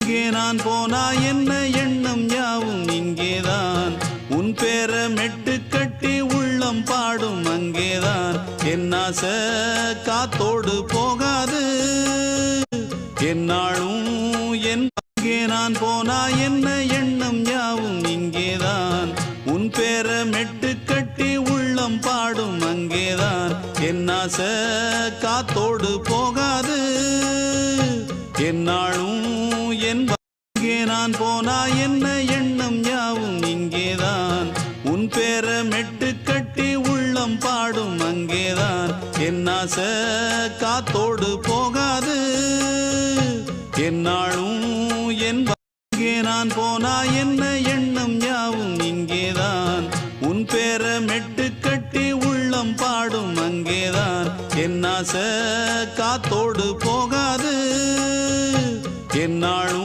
இங்கே நான் போனா என்ன எண்ணம் யாவும் இங்கேதான் உன் பேர மெட்டு கட்டி உள்ளம் பாடும் அங்கேதான் என் ஆசை காத்தோடு போகாது என்னாலும் என் இங்கே நான் போனா என்ன எண்ணம் யாவும் இங்கேதான் உன் பேர மெட்டு கட்டி உள்ளம் பாடும் அங்கேதான் என் ஆசை காத்தோடு போகாது என்னாலும் என் இங்கே நான் போனா என்ன எண்ணம் யாவும் இங்கேதான் உன் பேர மெட்டு கட்டி உள்ளம் பாடும் அங்கேதான் என் ஆசை காத்தோடு போகாது என்னாலும் என் இங்கே நான் போனா என்ன எண்ணம் யாவும் இங்கேதான் உன் பேர மெட்டு கட்டி உள்ளம் பாடும் அங்கேதான் என் ஆசை காத்தோடு போகாது என்னாலும்